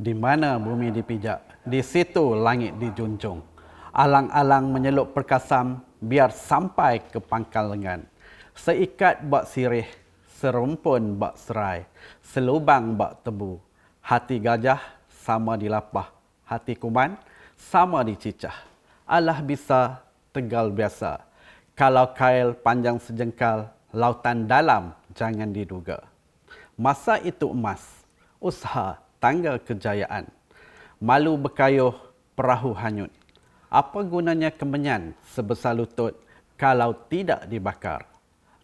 Di mana bumi dipijak, di situ langit dijunjung. Alang-alang menyelup perkasam, biar sampai ke pangkal lengan. Seikat bak sirih, serumpun bak serai, selubang bak tebu. Hati gajah sama dilapah, hati kuman sama dicicah. Alah bisa, tegal biasa. Kalau kail panjang sejengkal, lautan dalam jangan diduga. Masa itu emas, usaha tangga kejayaan. Malu berkayuh, perahu hanyut. Apa gunanya kemenyan sebesar lutut kalau tidak dibakar?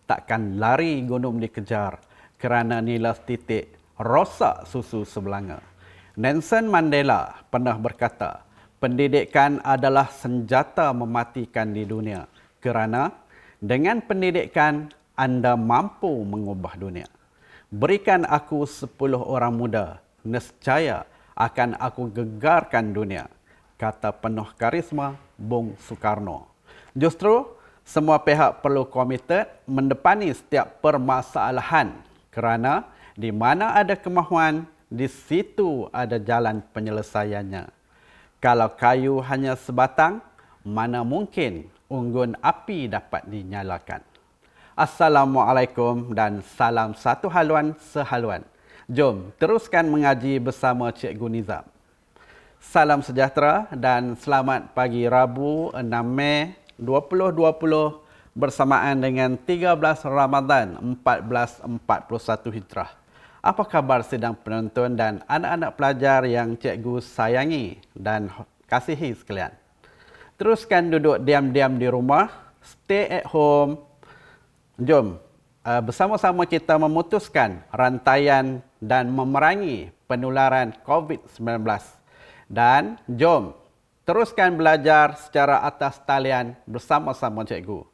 Takkan lari gunung dikejar kerana nilai titik rosak susu sebelanga. Nelson Mandela pernah berkata, pendidikan adalah senjata mematikan di dunia kerana dengan pendidikan anda mampu mengubah dunia. Berikan aku 10 orang muda, nescaya akan aku gegarkan dunia, kata penuh karisma Bung Soekarno. Justru, semua pihak perlu komited mendepani setiap permasalahan kerana di mana ada kemahuan, di situ ada jalan penyelesaiannya. Kalau kayu hanya sebatang, mana mungkin unggun api dapat dinyalakan. Assalamualaikum dan salam satu haluan sehaluan. Jom teruskan mengaji bersama Cikgu Nizam. Salam sejahtera dan selamat pagi Rabu 6 Mei 2020 bersamaan dengan 13 Ramadan 1441 Hijrah. Apa khabar sidang penonton dan anak-anak pelajar yang cikgu sayangi dan kasihi sekalian? Teruskan duduk diam-diam di rumah, stay at home. Jom bersama-sama kita memutuskan rantaian dan memerangi penularan COVID-19. Dan jom teruskan belajar secara atas talian bersama-sama cikgu.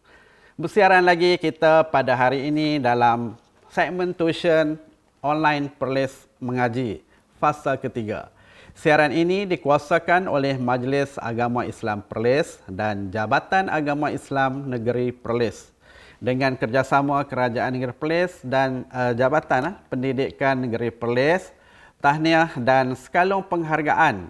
Bersiaran lagi kita pada hari ini dalam segmen tuition online Perlis Mengaji fasa ketiga. Siaran ini dikuasakan oleh Majlis Agama Islam Perlis dan Jabatan Agama Islam Negeri Perlis dengan kerjasama Kerajaan Negeri Perlis dan Jabatan Pendidikan Negeri Perlis. Tahniah dan sekalung penghargaan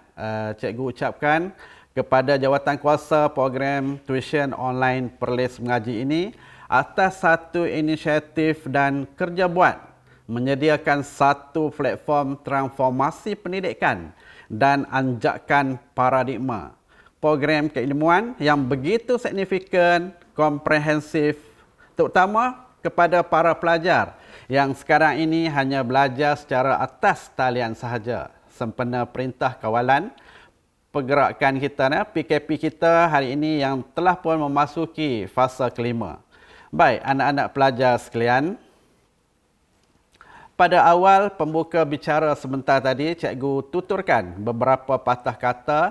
cikgu ucapkan kepada Jawatankuasa Program Tuition Online Perlis Mengaji ini atas satu inisiatif dan kerja buat menyediakan satu platform transformasi pendidikan dan anjakan paradigma. Program keilmuan yang begitu signifikan, komprehensif, terutama kepada para pelajar yang sekarang ini hanya belajar secara atas talian sahaja sempena perintah kawalan pergerakan kita, PKP kita hari ini yang telah pun memasuki fasa kelima. Baik, anak-anak pelajar sekalian, pada awal pembuka bicara sebentar tadi, cikgu tuturkan beberapa patah kata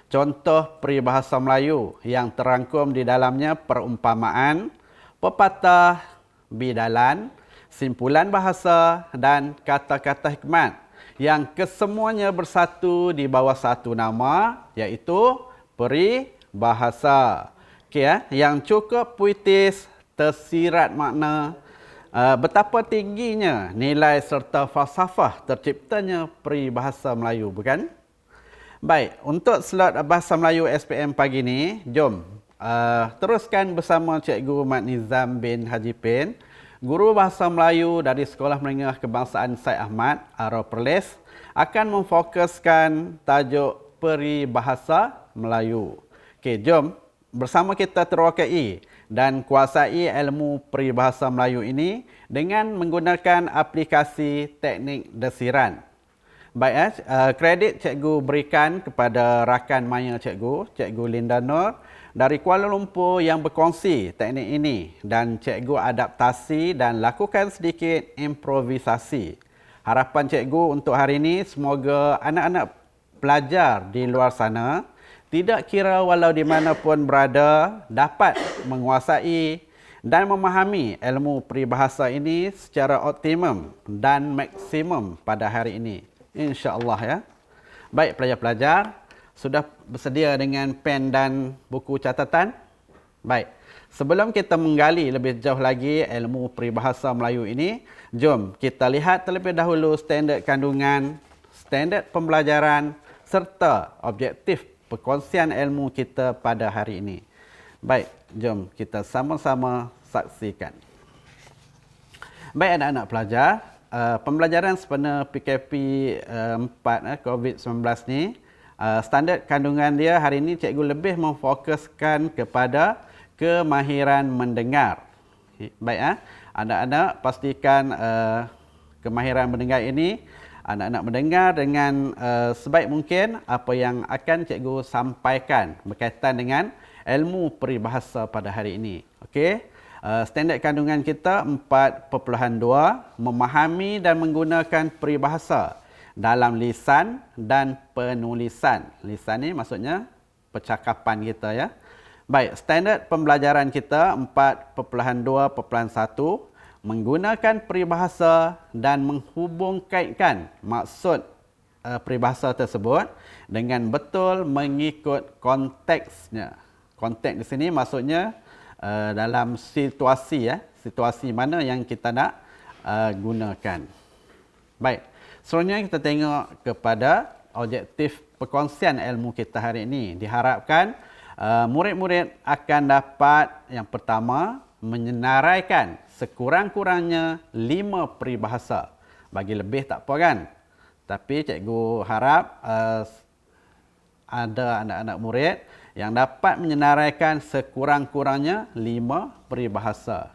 contoh peribahasa Melayu yang terangkum di dalamnya perumpamaan, pepatah, bidalan, simpulan bahasa dan kata-kata hikmat yang kesemuanya bersatu di bawah satu nama iaitu peribahasa. Yang cukup puitis, tersirat makna, betapa tingginya nilai serta falsafah terciptanya peribahasa Melayu, bukan? Baik, untuk slot Bahasa Melayu SPM pagi ini, jom teruskan bersama Cikgu Mat Nizam bin Haji Pin, Guru Bahasa Melayu dari Sekolah Menengah Kebangsaan Syed Ahmad, Aro Perlis, akan memfokuskan tajuk peribahasa Melayu. Okey, jom bersama kita terokai dan kuasai ilmu peribahasa Melayu ini dengan menggunakan aplikasi teknik desiran. Baik, kredit cikgu berikan kepada rakan maya cikgu, Cikgu Linda Nur dari Kuala Lumpur yang berkongsi teknik ini dan cikgu adaptasi dan lakukan sedikit improvisasi. Harapan cikgu untuk hari ini semoga anak-anak pelajar di luar sana tidak kira walau di mana pun berada dapat menguasai dan memahami ilmu peribahasa ini secara optimum dan maksimum pada hari ini. InsyaAllah ya. Baik pelajar-pelajar, sudah bersedia dengan pen dan buku catatan? Baik, sebelum kita menggali lebih jauh lagi ilmu peribahasa Melayu ini, jom kita lihat terlebih dahulu standard kandungan standard pembelajaran serta objektif perkongsian ilmu kita pada hari ini. Baik, jom kita sama-sama saksikan. Baik anak-anak pelajar, pembelajaran sempena PKP 4 COVID-19 ni, standard kandungan dia hari ini cikgu lebih memfokuskan kepada kemahiran mendengar. Baik, anak-anak pastikan kemahiran mendengar ini anak-anak mendengar dengan sebaik mungkin apa yang akan cikgu sampaikan berkaitan dengan ilmu peribahasa pada hari ini. Okey. Standard kandungan kita 4.2, memahami dan menggunakan peribahasa dalam lisan dan penulisan. Lisan ni maksudnya percakapan kita ya. Baik, standard pembelajaran kita 4.2.1, menggunakan peribahasa dan menghubung kaitkan maksud peribahasa tersebut dengan betul mengikut konteksnya. Konteks di sini maksudnya dalam situasi situasi mana yang kita nak gunakan. Baik, seterusnya kita tengok kepada objektif perkongsian ilmu kita hari ini. Diharapkan murid-murid akan dapat yang pertama menyenaraikan sekurang-kurangnya 5 peribahasa. Bagi lebih tak apa kan? Tapi cikgu harap ada anak-anak murid yang dapat menyenaraikan sekurang-kurangnya 5 peribahasa.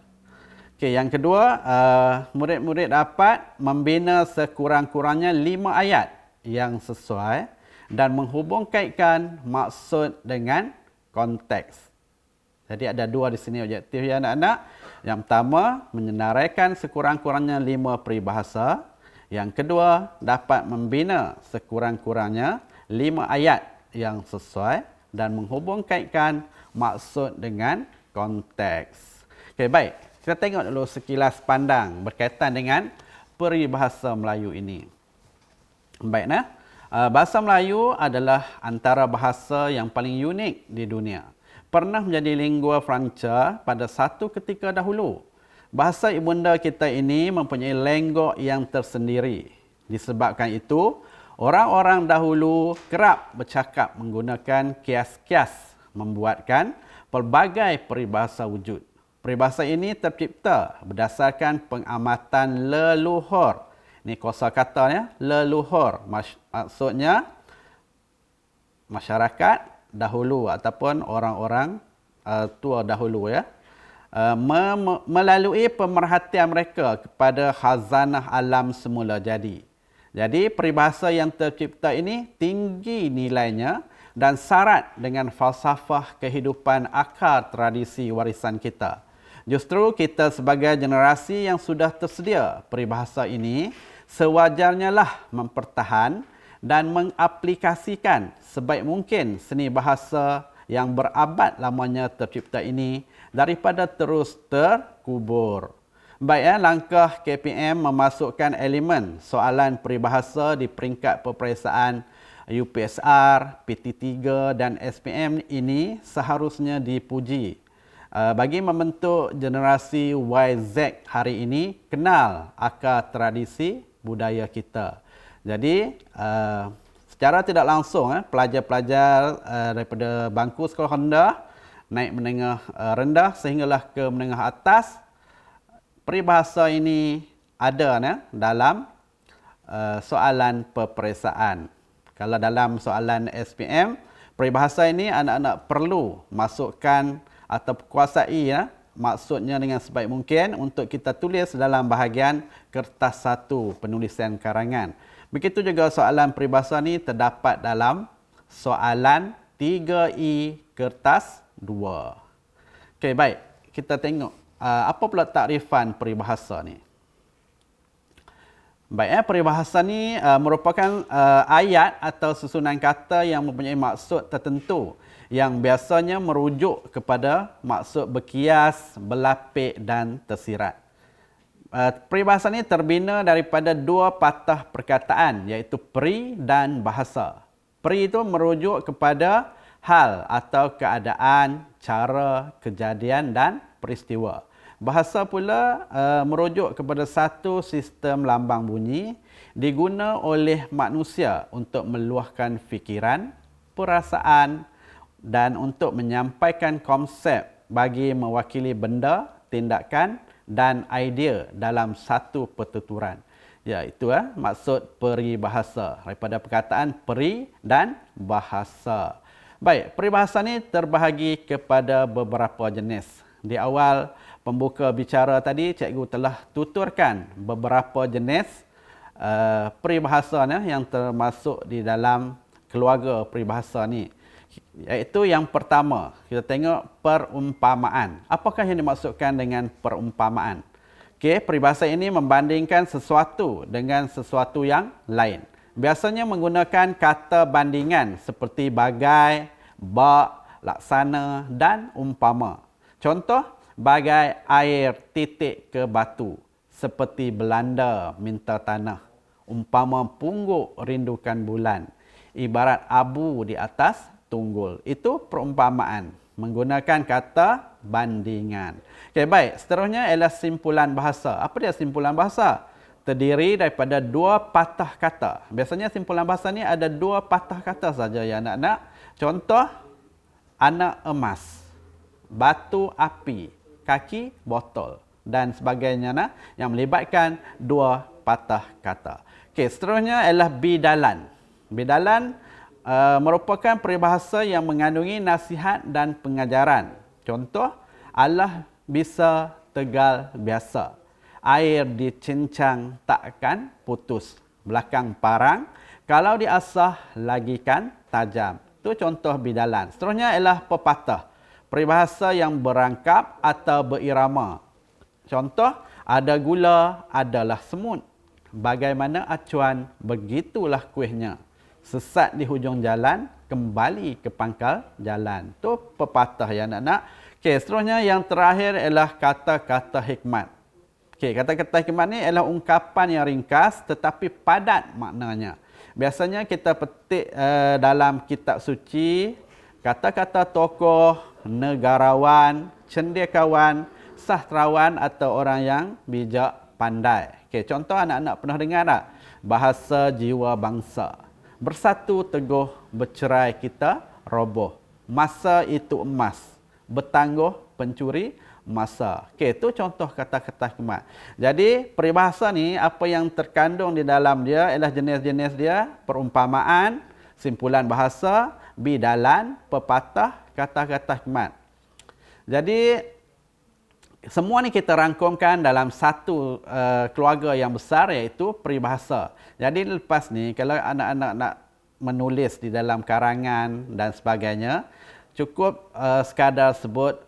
Okey, yang kedua, murid-murid dapat membina sekurang-kurangnya 5 ayat yang sesuai dan menghubung kaitkan maksud dengan konteks. Jadi ada 2 di sini objektif ya anak-anak. Yang pertama, menyenaraikan sekurang-kurangnya 5 peribahasa. Yang kedua, dapat membina sekurang-kurangnya 5 ayat yang sesuai dan menghubung kaitkan maksud dengan konteks. Okey, baik. Kita tengok dulu sekilas pandang berkaitan dengan peribahasa Melayu ini. Baik, bahasa Melayu adalah antara bahasa yang paling unik di dunia. Pernah menjadi lingua franca pada satu ketika dahulu. Bahasa ibunda kita ini mempunyai lenggok yang tersendiri. Disebabkan itu, orang-orang dahulu kerap bercakap menggunakan kias-kias membuatkan pelbagai peribahasa wujud. Peribahasa ini tercipta berdasarkan pengamatan leluhur. Ini kosakatanya, leluhur. Maksudnya masyarakat dahulu ataupun orang-orang tua dahulu ya. Melalui pemerhatian mereka kepada khazanah alam semula jadi. Jadi peribahasa yang tercipta ini tinggi nilainya dan syarat dengan falsafah kehidupan akar tradisi warisan kita. Justru kita sebagai generasi yang sudah tersedia peribahasa ini sewajarnya lah mempertahan dan mengaplikasikan sebaik mungkin seni bahasa yang berabad lamanya tercipta ini daripada terus terkubur. Baik, langkah KPM memasukkan elemen soalan peribahasa di peringkat peperiksaan UPSR, PT3 dan SPM ini seharusnya dipuji. Bagi membentuk generasi YZ hari ini kenal akar tradisi budaya kita. Jadi secara tidak langsung pelajar-pelajar daripada bangku sekolah rendah naik menengah rendah sehinggalah ke menengah atas, peribahasa ini ada dalam soalan peperiksaan. Kalau dalam soalan SPM, peribahasa ini anak-anak perlu masukkan atau kuasai maksudnya dengan sebaik mungkin untuk kita tulis dalam bahagian kertas 1 penulisan karangan. Begitu juga soalan peribahasa ini terdapat dalam soalan 3E kertas 2. Okey, baik. Kita tengok apa pula takrifan peribahasa ni. Baik, peribahasa ni merupakan ayat atau susunan kata yang mempunyai maksud tertentu yang biasanya merujuk kepada maksud berkias, berlapik dan tersirat. Peribahasa ini terbina daripada 2 patah perkataan iaitu peri dan bahasa. Peri itu merujuk kepada hal atau keadaan, cara, kejadian dan peristiwa. Bahasa pula merujuk kepada satu sistem lambang bunyi diguna oleh manusia untuk meluahkan fikiran, perasaan dan untuk menyampaikan konsep bagi mewakili benda, tindakan dan idea dalam satu pertuturan. Ya, itu maksud peribahasa daripada perkataan peri dan bahasa. Baik, peribahasa ni terbahagi kepada beberapa jenis. Di awal pembuka bicara tadi, cikgu telah tuturkan beberapa jenis peribahasa yang termasuk di dalam keluarga peribahasa ni. Iaitu yang pertama, kita tengok perumpamaan. Apakah yang dimaksudkan dengan perumpamaan? Okey, peribahasa ini membandingkan sesuatu dengan sesuatu yang lain. Biasanya menggunakan kata bandingan seperti bagai, bak, laksana dan umpama. Contoh, bagai air titik ke batu, seperti Belanda minta tanah. Umpama pungguk rindukan bulan, ibarat abu di atas tunggul. Itu perumpamaan menggunakan kata bandingan. Okey, baik. Seterusnya ialah simpulan bahasa. Apa dia simpulan bahasa? Terdiri daripada dua patah kata. Biasanya simpulan bahasa ni ada dua patah kata saja ya anak-anak. Contoh, anak emas, batu api, kaki botol dan sebagainya yang melibatkan dua patah kata. Okey, seterusnya ialah bidalan. Bidalan merupakan peribahasa yang mengandungi nasihat dan pengajaran. Contoh, Allah bisa tegal biasa. Air dicincang takkan putus. Belakang parang, kalau diasah lagikan tajam. Itu contoh bidalan. Seterusnya ialah pepatah. Peribahasa yang berangkap atau berirama. Contoh, ada gula adalah semut. Bagaimana acuan, begitulah kuihnya. Sesat di hujung jalan, kembali ke pangkal jalan. Itu pepatah ya anak-anak. Okey, seterusnya yang terakhir ialah kata-kata hikmat. Okey, kata-kata hikmat ni ialah ungkapan yang ringkas tetapi padat maknanya. Biasanya kita petik dalam kitab suci, kata-kata tokoh, negarawan, cendekiawan, sastrawan atau orang yang bijak pandai. Okey, contoh anak-anak pernah dengar tak? Bahasa jiwa bangsa. Bersatu teguh, bercerai kita roboh. Masa itu emas, bertangguh pencuri masa. Okey, itu contoh kata-kata hikmat. Jadi, peribahasa ni apa yang terkandung di dalam dia ialah jenis-jenis dia, perumpamaan, simpulan bahasa, bidalan, pepatah, kata-kata hikmat. Jadi, semua ni kita rangkumkan dalam satu keluarga yang besar iaitu peribahasa. Jadi lepas ni kalau anak-anak nak menulis di dalam karangan dan sebagainya, cukup sekadar sebut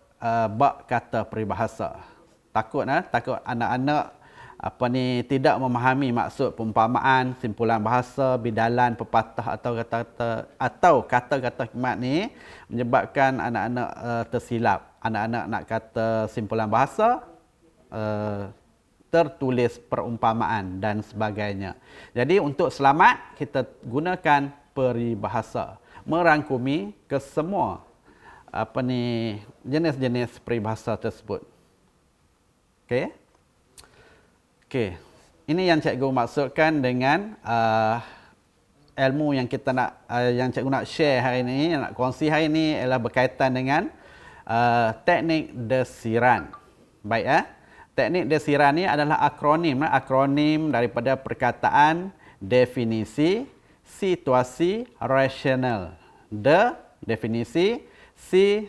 bab kata peribahasa. Takut anak-anak tidak memahami maksud perumpamaan, simpulan bahasa, bidalan, pepatah atau kata-kata hikmat ni menyebabkan anak-anak tersilap. Anak-anak nak kata simpulan bahasa, tertulis perumpamaan dan sebagainya. Jadi untuk selamat kita gunakan peribahasa, merangkumi kesemua jenis-jenis peribahasa tersebut. Okey. Okey. Ini yang cikgu maksudkan dengan ilmu yang kita nak yang cikgu nak share hari ini, nak kongsi hari ini ialah berkaitan dengan teknik desiran. Baik teknik desiran ni adalah akronim daripada perkataan definisi, situasi, rasional. Definisi,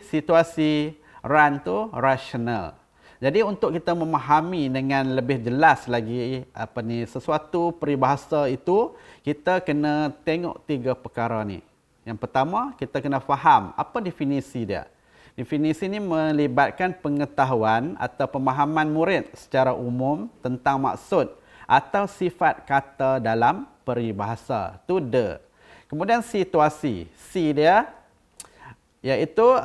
situasi, ran tu rasional. Jadi untuk kita memahami dengan lebih jelas lagi sesuatu peribahasa itu, kita kena tengok tiga perkara ni. Yang pertama, kita kena faham apa definisi dia. Definisi ini melibatkan pengetahuan atau pemahaman murid secara umum tentang maksud atau sifat kata dalam peribahasa. Itu de. Kemudian situasi. Si dia iaitu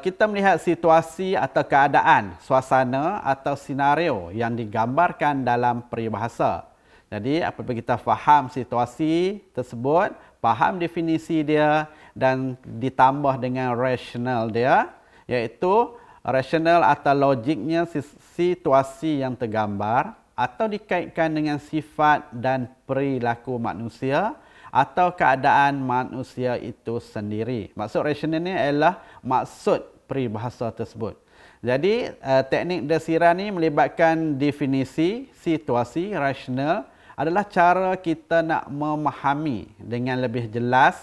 kita melihat situasi atau keadaan, suasana atau senario yang digambarkan dalam peribahasa. Jadi apabila kita faham situasi tersebut, faham definisi dia dan ditambah dengan rasional dia, iaitu Rasional atau logiknya situasi yang tergambar atau dikaitkan dengan sifat dan perilaku manusia atau keadaan manusia itu sendiri. Maksud rasional ni adalah maksud peribahasa tersebut. Jadi teknik desiran ni melibatkan definisi, situasi, rasional adalah cara kita nak memahami dengan lebih jelas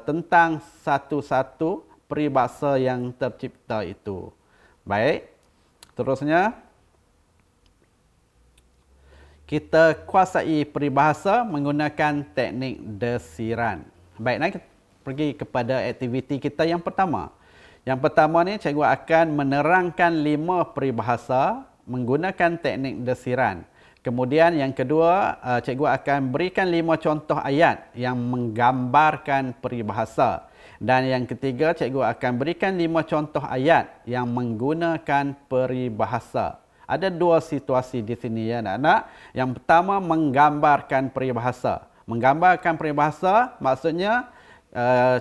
tentang satu-satu peribahasa yang tercipta itu. Baik, terusnya kita kuasai peribahasa menggunakan teknik desiran. Baik, nak pergi kepada aktiviti kita yang pertama. Yang pertama ni cikgu akan menerangkan 5 peribahasa menggunakan teknik desiran. Kemudian yang kedua, cikgu akan berikan 5 contoh ayat yang menggambarkan peribahasa. Dan yang ketiga, cikgu akan berikan 5 contoh ayat yang menggunakan peribahasa. Ada 2 situasi di sini ya anak-anak. Yang pertama, menggambarkan peribahasa. Menggambarkan peribahasa maksudnya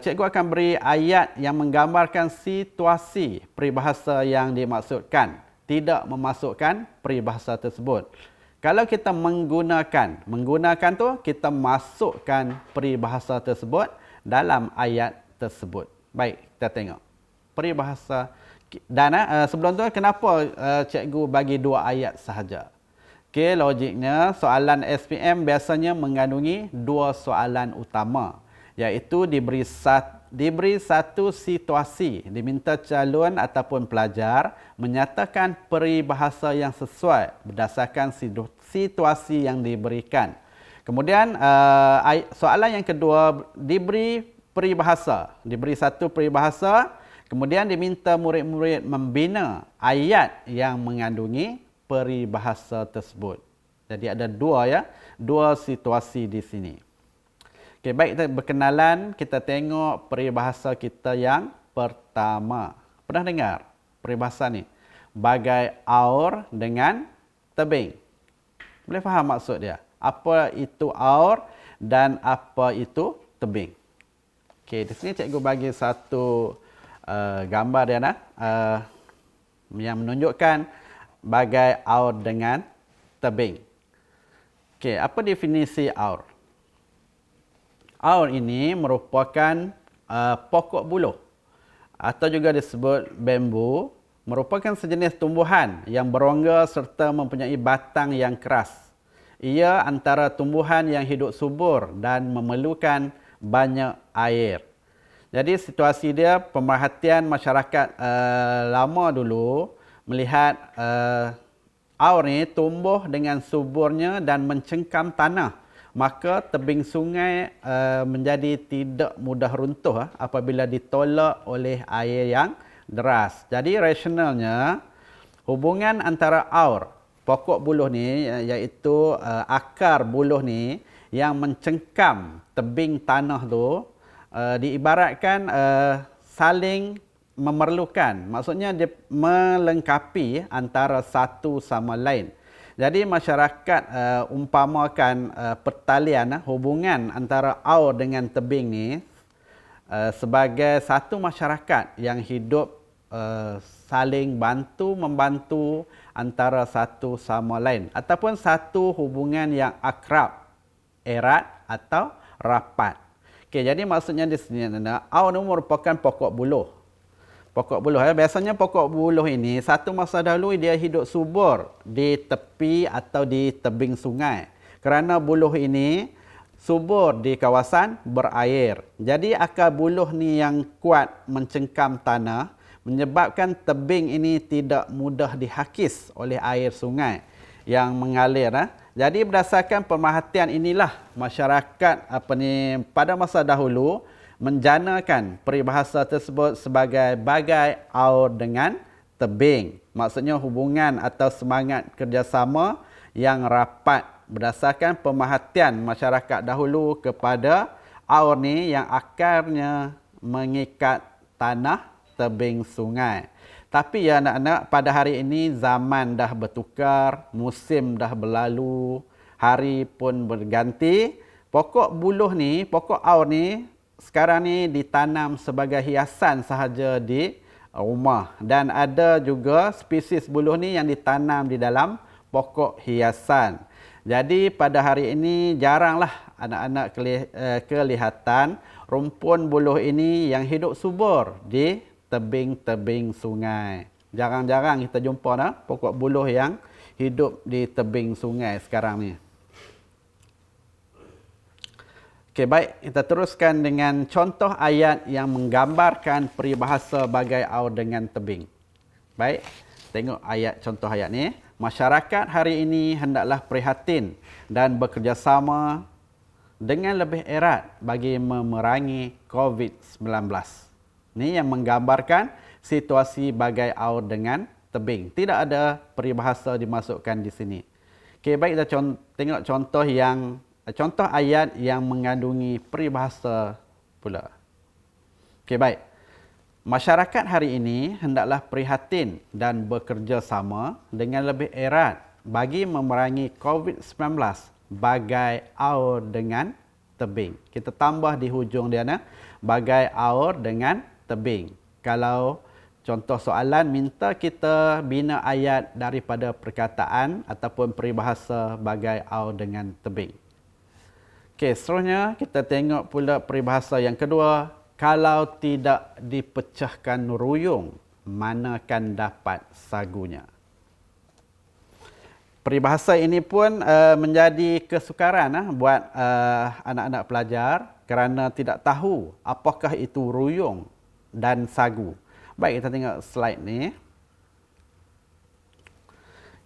cikgu akan beri ayat yang menggambarkan situasi peribahasa yang dimaksudkan, tidak memasukkan peribahasa tersebut. Kalau kita menggunakan tu kita masukkan peribahasa tersebut dalam ayat tersebut. Baik, kita tengok peribahasa. Dan sebelum tu kenapa cikgu bagi 2 ayat sahaja? Okey, logiknya soalan SPM biasanya mengandungi 2 soalan utama, iaitu diberi satu situasi, diminta calon ataupun pelajar menyatakan peribahasa yang sesuai berdasarkan situasi yang diberikan. Kemudian soalan yang kedua diberi peribahasa, diberi satu peribahasa, kemudian diminta murid-murid membina ayat yang mengandungi peribahasa tersebut. Jadi ada 2 situasi di sini. Okey, baik, kita berkenalan, kita tengok peribahasa kita yang pertama. Pernah dengar peribahasa ni? Bagai aur dengan tebing. Boleh faham maksud dia? Apa itu aur dan apa itu tebing? Okey, di sini cikgu bagi satu gambar dia nak yang menunjukkan bagai aur dengan tebing. Okey, apa definisi aur? Aur ini merupakan pokok buluh atau juga disebut bambu, merupakan sejenis tumbuhan yang berongga serta mempunyai batang yang keras. Ia antara tumbuhan yang hidup subur dan memerlukan banyak air. Jadi situasi dia, pemerhatian masyarakat lama dulu melihat aur ini tumbuh dengan suburnya dan mencengkam tanah. Maka tebing sungai menjadi tidak mudah runtuh apabila ditolak oleh air yang deras. Jadi rasionalnya, hubungan antara aur, pokok buluh ni, iaitu akar buluh ni yang mencengkam tebing tanah tu, diibaratkan saling memerlukan. Maksudnya dia melengkapi antara satu sama lain. Jadi masyarakat umpamakan pertalian, hubungan antara aur dengan tebing ni sebagai satu masyarakat yang hidup saling bantu-membantu antara satu sama lain. Ataupun satu hubungan yang akrab, erat atau rapat. Okey, jadi maksudnya di sini aur ni merupakan pokok buluh. Pokok buluh. Biasanya pokok buluh ini satu masa dahulu dia hidup subur di tepi atau di tebing sungai. Kerana buluh ini subur di kawasan berair. Jadi akar buluh ni yang kuat mencengkam tanah menyebabkan tebing ini tidak mudah dihakis oleh air sungai yang mengalir. Jadi berdasarkan pemerhatian inilah masyarakat pada masa dahulu menjanakan peribahasa tersebut sebagai bagai aur dengan tebing. Maksudnya hubungan atau semangat kerjasama yang rapat berdasarkan pemerhatian masyarakat dahulu kepada aur ni yang akarnya mengikat tanah tebing sungai. Tapi ya anak-anak, pada hari ini zaman dah bertukar, musim dah berlalu, hari pun berganti. Pokok buluh ni, pokok aur ni sekarang ni ditanam sebagai hiasan sahaja di rumah. Dan ada juga spesies buluh ni yang ditanam di dalam pokok hiasan. Jadi pada hari ini jaranglah anak-anak kelihatan rumpun buluh ini yang hidup subur di tebing-tebing sungai. Jarang-jarang kita jumpa pokok buluh yang hidup di tebing sungai sekarang ni. Okey, baik, kita teruskan dengan contoh ayat yang menggambarkan peribahasa bagai aur dengan tebing. Baik, tengok ayat contoh ayat ni. Masyarakat hari ini hendaklah prihatin dan bekerjasama dengan lebih erat bagi memerangi COVID-19. Ini yang menggambarkan situasi bagai aur dengan tebing. Tidak ada peribahasa dimasukkan di sini. Okey, baik, kita tengok contoh ayat yang mengandungi peribahasa pula. Okey, baik. Masyarakat hari ini hendaklah prihatin dan bekerjasama dengan lebih erat bagi memerangi COVID-19 bagai aur dengan tebing. Kita tambah di hujung dia bagai aur dengan tebing. Kalau contoh soalan minta kita bina ayat daripada perkataan ataupun peribahasa bagai aur dengan tebing. Okey, seterusnya kita tengok pula peribahasa yang kedua. Kalau tidak dipecahkan ruyung, manakan dapat sagunya. Peribahasa ini pun menjadi kesukaran buat anak-anak pelajar kerana tidak tahu apakah itu ruyung dan sagu. Baik, kita tengok slide ni.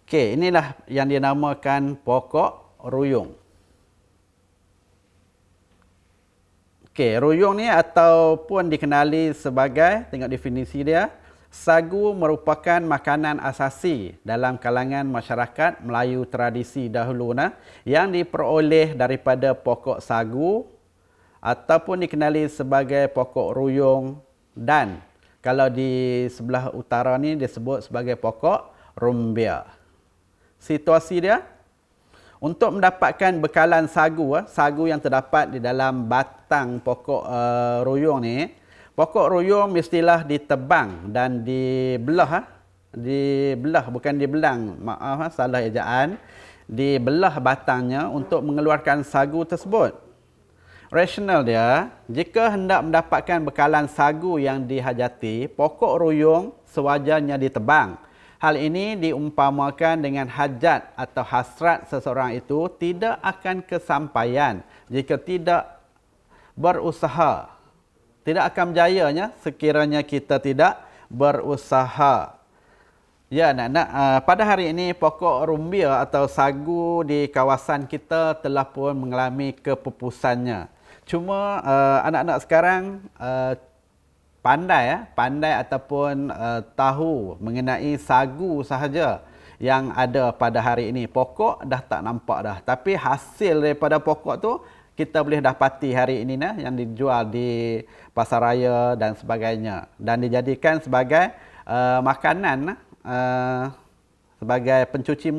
Okey, inilah yang dinamakan pokok ruyung. Okey, ruyung ni ataupun dikenali sebagai, tengok definisi dia, sagu merupakan makanan asasi dalam kalangan masyarakat Melayu tradisi dahulu yang diperoleh daripada pokok sagu ataupun dikenali sebagai pokok ruyung, dan kalau di sebelah utara ni disebut sebagai pokok rumbia. Situasi dia, untuk mendapatkan bekalan sagu yang terdapat di dalam batang pokok ruyung ni, pokok ruyung mestilah ditebang dan dibelah. Dibelah, bukan dibelang. Maaf, salah ejaan. Dibelah batangnya untuk mengeluarkan sagu tersebut. Rasional dia, jika hendak mendapatkan bekalan sagu yang dihajati, pokok ruyung sewajarnya ditebang. Hal ini diumpamakan dengan hajat atau hasrat seseorang itu tidak akan kesampaian jika tidak berusaha. Tidak akan berjayanya sekiranya kita tidak berusaha. Ya, anak-anak, pada hari ini pokok rumbia atau sagu di kawasan kita telah pun mengalami kepupusannya. Cuma anak-anak sekarang pandai ataupun tahu mengenai sagu sahaja yang ada pada hari ini. Pokok dah tak nampak dah. Tapi hasil daripada pokok tu kita boleh dapati hari ini yang dijual di pasar raya dan sebagainya. Dan dijadikan sebagai makanan, sebagai pencuci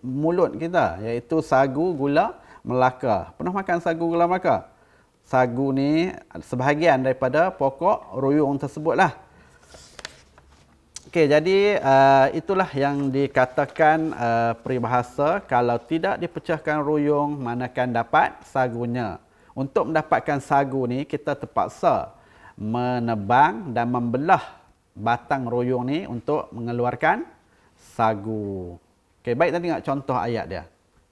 mulut kita, iaitu sagu gula Melaka. Pernah makan sagu gula Melaka? Sagu ni sebahagian daripada pokok ruyung tersebutlah. Okey, jadi itulah yang dikatakan peribahasa, kalau tidak dipecahkan ruyung, manakan dapat sagunya. Untuk mendapatkan sagu ni, kita terpaksa menebang dan membelah batang ruyung ni untuk mengeluarkan sagu. Okey, baik, kita tengok contoh ayat dia.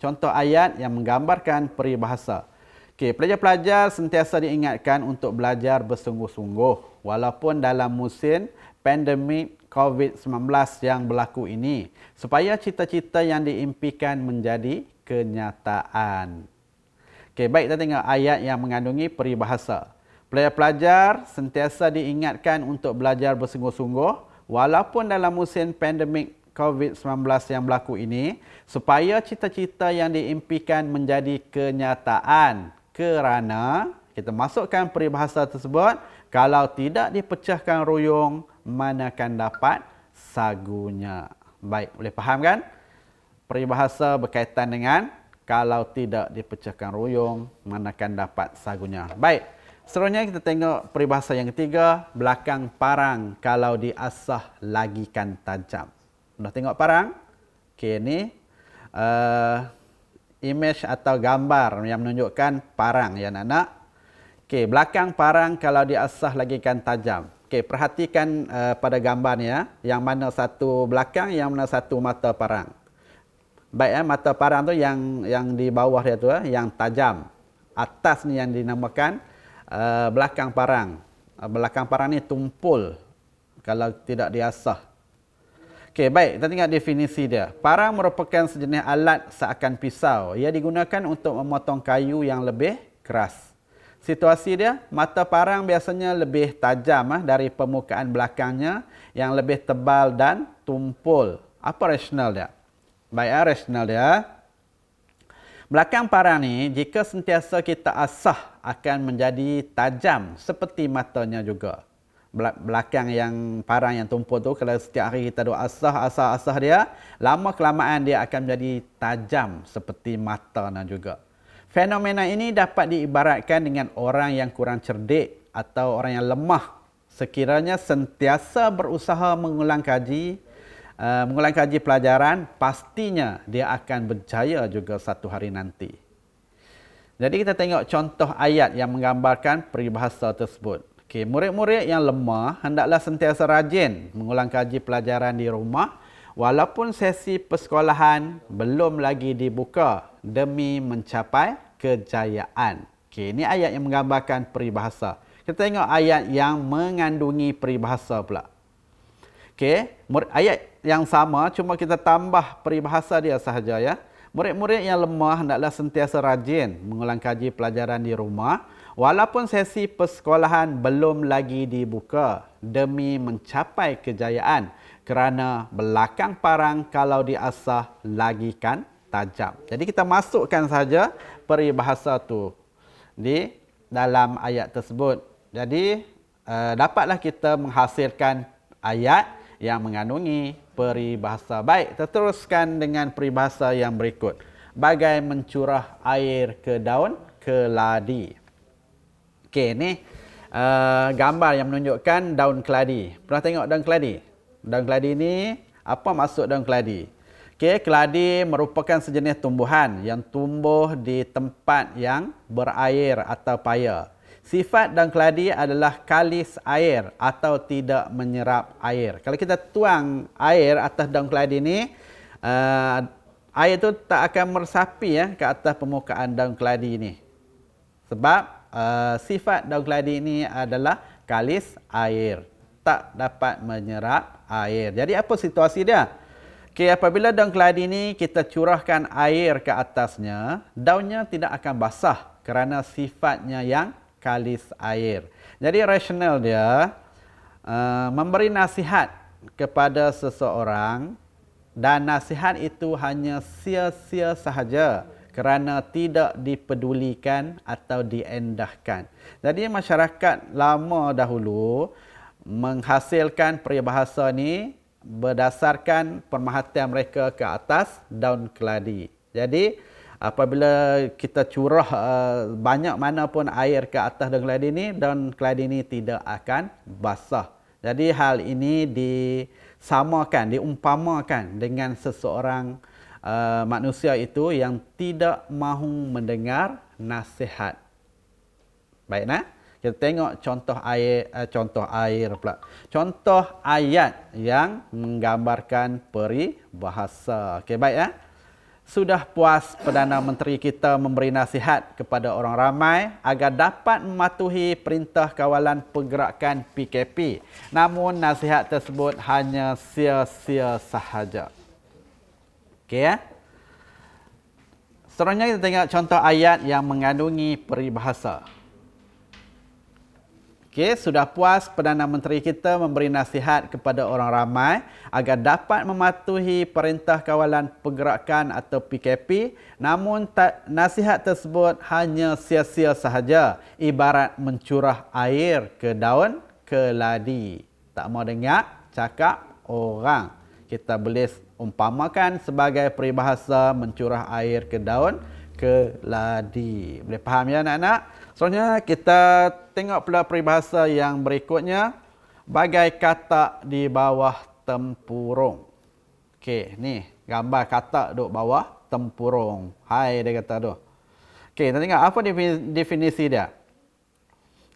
Contoh ayat yang menggambarkan peribahasa. Okey, pelajar-pelajar sentiasa diingatkan untuk belajar bersungguh-sungguh walaupun dalam musim pandemik COVID-19 yang berlaku ini, supaya cita-cita yang diimpikan menjadi kenyataan. Okey, baik, kita tengok ayat yang mengandungi peribahasa. Pelajar-pelajar sentiasa diingatkan untuk belajar bersungguh-sungguh walaupun dalam musim pandemik COVID-19 yang berlaku ini, supaya cita-cita yang diimpikan menjadi kenyataan. Kerana kita masukkan peribahasa tersebut, kalau tidak dipecahkan ruyung, manakan dapat sagunya. Baik, boleh faham kan? Peribahasa berkaitan dengan kalau tidak dipecahkan ruyung, manakan dapat sagunya. Baik, Seterusnya kita tengok peribahasa yang ketiga, belakang parang kalau diasah lagikan tajam. Dah tengok parang? Okey, ni image atau gambar yang menunjukkan parang ya anak-anak. Okey, belakang parang kalau diasah lagikan tajam. Okey, perhatikan pada gambar ni ya, yang mana satu belakang, yang mana satu mata parang. Baik mata parang tu yang di bawah dia tu yang tajam. Atas ni yang dinamakan belakang parang. Belakang parang ni tumpul kalau tidak diasah. Okey, baik, kita tengok definisi dia. Parang merupakan sejenis alat seakan pisau. Ia digunakan untuk memotong kayu yang lebih keras. Situasi dia, mata parang biasanya lebih tajam dari permukaan belakangnya yang lebih tebal dan tumpul. Apa rasional dia? Baik, rasional dia. Belakang parang ni, jika sentiasa kita asah, akan menjadi tajam seperti matanya juga. Belakang yang parang yang tumpul tu, kalau setiap hari kita duk asah dia, lama kelamaan dia akan menjadi tajam seperti matanya juga. Fenomena ini dapat diibaratkan dengan orang yang kurang cerdik atau orang yang lemah sekiranya sentiasa berusaha mengulang kaji pelajaran, pastinya dia akan berjaya juga satu hari nanti. Jadi kita tengok contoh ayat yang menggambarkan peribahasa tersebut. Okey, murid-murid yang lemah hendaklah sentiasa rajin mengulang kaji pelajaran di rumah walaupun sesi persekolahan belum lagi dibuka demi mencapai kejayaan. Okey, ini ayat yang menggambarkan peribahasa. Kita tengok ayat yang mengandungi peribahasa pula. Okey, ayat yang sama cuma kita tambah peribahasa dia sahaja ya. Murid-murid yang lemah hendaklah sentiasa rajin mengulang kaji pelajaran di rumah walaupun sesi persekolahan belum lagi dibuka demi mencapai kejayaan kerana belakang parang kalau diasah lagikan tajam. Jadi kita masukkan saja peribahasa tu di dalam ayat tersebut. Jadi dapatlah kita menghasilkan ayat yang mengandungi peribahasa. Baik, kita teruskan dengan peribahasa yang berikut. Bagai mencurah air ke daun keladi. Okey, ni gambar yang menunjukkan daun keladi. Pernah tengok daun keladi? Daun keladi ni, apa maksud daun keladi? Okey, keladi merupakan sejenis tumbuhan yang tumbuh di tempat yang berair atau paya. Sifat daun keladi adalah kalis air atau tidak menyerap air. Kalau kita tuang air atas daun keladi ni, air itu tak akan meresapi ke atas permukaan daun keladi ni. Sebab sifat daun keladi ini adalah kalis air, tak dapat menyerap air. Jadi apa situasi dia? Okay, apabila daun keladi ini kita curahkan air ke atasnya, daunnya tidak akan basah kerana sifatnya yang kalis air. Jadi rasional dia memberi nasihat kepada seseorang dan nasihat itu hanya sia-sia sahaja kerana tidak dipedulikan atau diendahkan. Jadi masyarakat lama dahulu menghasilkan peribahasa ni berdasarkan pemerhatian mereka ke atas daun keladi. Jadi apabila kita curah banyak mana pun air ke atas daun keladi ni, daun keladi ni tidak akan basah. Jadi hal ini disamakan, diumpamakan dengan seseorang manusia itu yang tidak mahu mendengar nasihat. Baik nah, kita tengok contoh ayat yang menggambarkan peribahasa. Okey, baik ya. Sudah puas Perdana Menteri kita memberi nasihat kepada orang ramai agar dapat mematuhi perintah kawalan pergerakan PKP. Namun nasihat tersebut hanya sia-sia sahaja. Okey ya. Seterusnya kita tengok contoh ayat yang mengandungi peribahasa. Okey, sudah puas Perdana Menteri kita memberi nasihat kepada orang ramai agar dapat mematuhi perintah kawalan pergerakan atau PKP, namun nasihat tersebut hanya sia-sia sahaja, ibarat mencurah air ke daun keladi. Tak mau dengar cakap orang. Kita boleh umpamakan sebagai peribahasa mencurah air ke daun keladi. Boleh faham ya anak-anak? Seterusnya kita tengok pula peribahasa yang berikutnya. Bagai katak di bawah tempurung. Okey, ni gambar katak duduk bawah tempurung. Hai dia kata tu. Okey, kita tengok apa definisi dia.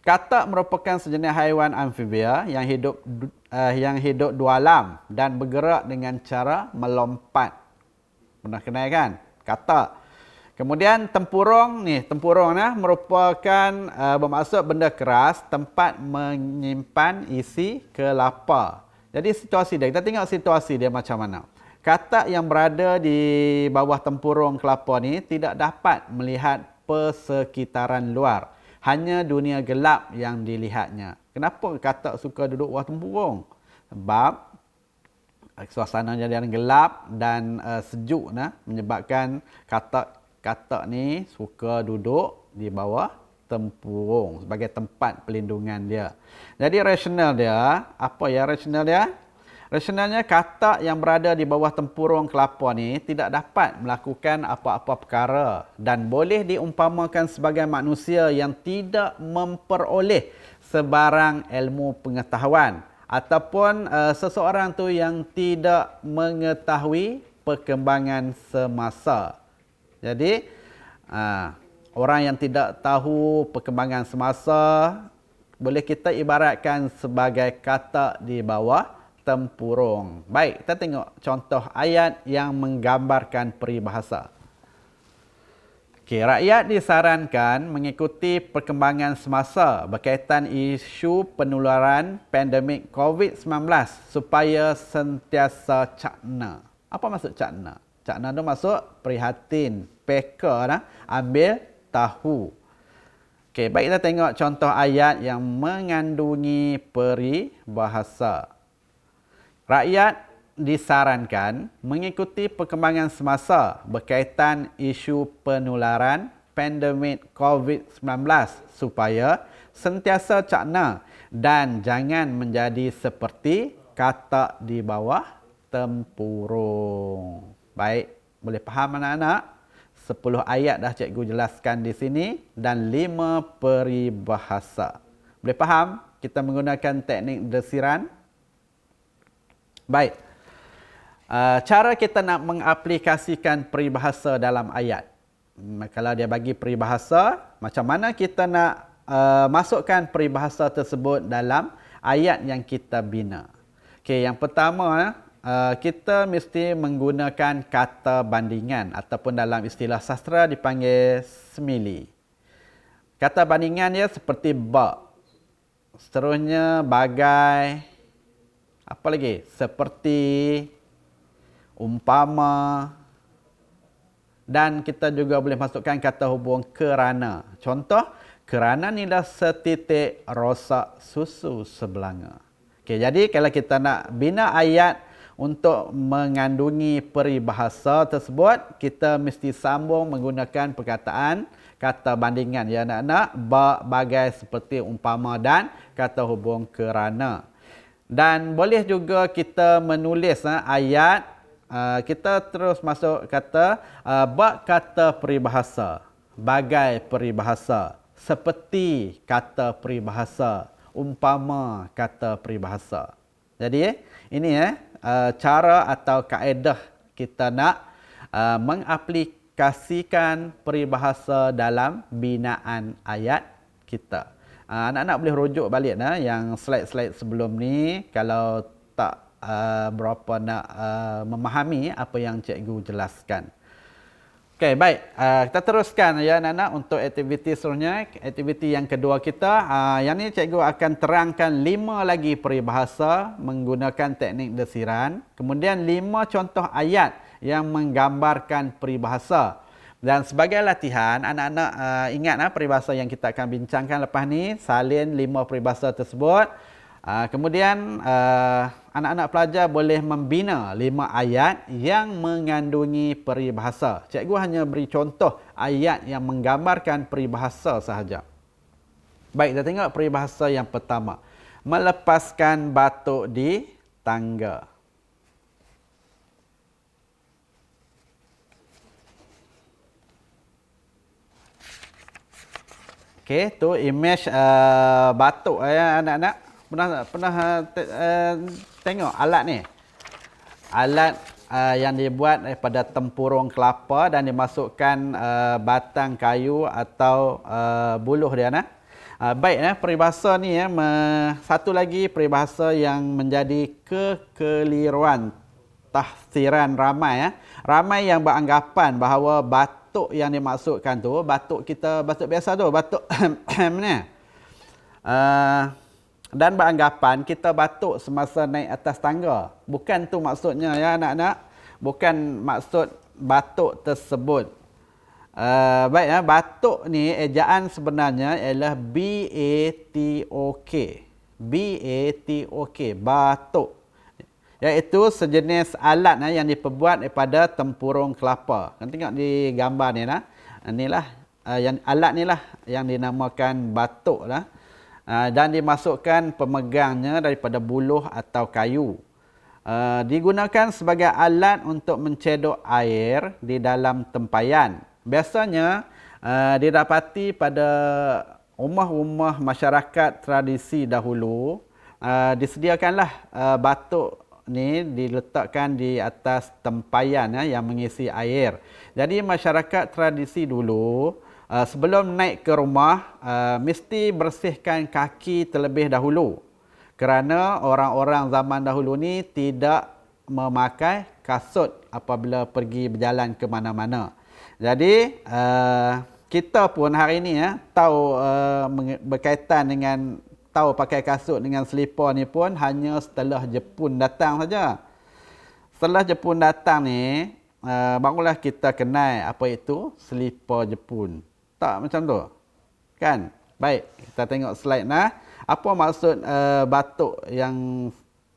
Katak merupakan sejenis haiwan amfibia yang hidup dua alam dan bergerak dengan cara melompat. Pernah kenal kan? Katak. Kemudian tempurung merupakan bermaksud benda keras, tempat menyimpan isi kelapa. Jadi situasi dia, kita tengok situasi dia macam mana. Katak yang berada di bawah tempurung kelapa ni tidak dapat melihat persekitaran luar. Hanya dunia gelap yang dilihatnya. Kenapa katak suka duduk bawah tempurung? Sebab suasana jadi gelap dan sejuk menyebabkan katak ni suka duduk di bawah tempurung sebagai tempat pelindungan dia. Jadi rasional dia, apa ya rasional dia? Rasionalnya katak yang berada di bawah tempurung kelapa ni tidak dapat melakukan apa-apa perkara dan boleh diumpamakan sebagai manusia yang tidak memperoleh sebarang ilmu pengetahuan ataupun seseorang tu yang tidak mengetahui perkembangan semasa. Jadi orang yang tidak tahu perkembangan semasa boleh kita ibaratkan sebagai katak di bawah tempurung. Baik, kita tengok contoh ayat yang menggambarkan peribahasa. Okey, rakyat disarankan mengikuti perkembangan semasa berkaitan isu penularan pandemik COVID-19 supaya sentiasa cakna. Apa maksud cakna? Cakna tu maksud prihatin, peka, ambil tahu. Okey, baik kita tengok contoh ayat yang mengandungi peribahasa. Rakyat disarankan mengikuti perkembangan semasa berkaitan isu penularan pandemik COVID-19 supaya sentiasa cakna dan jangan menjadi seperti katak di bawah tempurung. Baik, boleh faham anak-anak? 10 ayat dah cikgu jelaskan di sini dan 5 peribahasa. Boleh faham? Kita menggunakan teknik desiran. Baik. Cara kita nak mengaplikasikan peribahasa dalam ayat. Kalau dia bagi peribahasa, macam mana kita nak masukkan peribahasa tersebut dalam ayat yang kita bina. Okey, yang pertama, kita mesti menggunakan kata bandingan ataupun dalam istilah sastra dipanggil simile. Kata bandingan dia seperti bak. Seterusnya bagai, apa lagi? Seperti, umpama, dan kita juga boleh masukkan kata hubung kerana. Contoh, kerana ni dah setitik rosak susu sebelanga. Okey, jadi kalau kita nak bina ayat untuk mengandungi peribahasa tersebut, kita mesti sambung menggunakan perkataan kata bandingan. Ya anak-anak, bagai, seperti, umpama dan kata hubung kerana. Dan boleh juga kita menulis ayat, kita terus masuk kata bak kata peribahasa, bagai peribahasa, seperti kata peribahasa, umpama kata peribahasa. Jadi ini cara atau kaedah kita nak mengaplikasikan peribahasa dalam binaan ayat kita. Anak-anak boleh rujuk balik yang slide-slide sebelum ni kalau tak berapa nak memahami apa yang cikgu jelaskan. Okey, baik. Kita teruskan ya anak-anak untuk aktiviti seterusnya. Aktiviti yang kedua kita. Yang ni cikgu akan terangkan 5 lagi peribahasa menggunakan teknik desiran. Kemudian 5 contoh ayat yang menggambarkan peribahasa. Dan sebagai latihan, anak-anak ingat peribahasa yang kita akan bincangkan lepas ni, salin 5 peribahasa tersebut. Kemudian anak-anak pelajar boleh membina 5 ayat yang mengandungi peribahasa. Cikgu hanya beri contoh ayat yang menggambarkan peribahasa sahaja. Baik, kita tengok peribahasa yang pertama. Melepaskan batuk di tangga. Okey, tu image batuk ya anak-anak. Pernah tengok alat ni? Alat yang dibuat daripada tempurung kelapa dan dimasukkan batang kayu atau buluh dia nah. Baik peribahasa ni satu lagi peribahasa yang menjadi kekeliruan tahsiran ramai Ramai yang beranggapan bahawa batuk yang dimaksudkan tu batuk kita batuk biasa tu, batuk ni. Dan beranggapan kita batuk semasa naik atas tangga. Bukan tu maksudnya ya anak-anak. Bukan maksud batuk tersebut. Baik batuk ni ejaan sebenarnya ialah B-A-T-O-K. B-A-T-O-K, batuk. Iaitu sejenis alat yang diperbuat daripada tempurung kelapa. Kan tengok di gambar ni lah. Inilah alat ni lah yang dinamakan batuk lah. Dan dimasukkan pemegangnya daripada buluh atau kayu. Digunakan sebagai alat untuk mencedok air di dalam tempayan. Biasanya didapati pada rumah-rumah masyarakat tradisi dahulu. Disediakanlah batuk ni diletakkan di atas tempayan yang mengisi air. Jadi masyarakat tradisi dulu sebelum naik ke rumah mesti bersihkan kaki terlebih dahulu. Kerana orang-orang zaman dahulu ni tidak memakai kasut apabila pergi berjalan ke mana-mana. Jadi kita pun hari ini tahu berkaitan dengan tahu pakai kasut dengan selipar ni pun hanya setelah Jepun datang saja. Setelah Jepun datang ni, barulah kita kenal apa itu selipar Jepun. Tak macam tu? Kan? Baik, kita tengok slide nah. Apa maksud batuk yang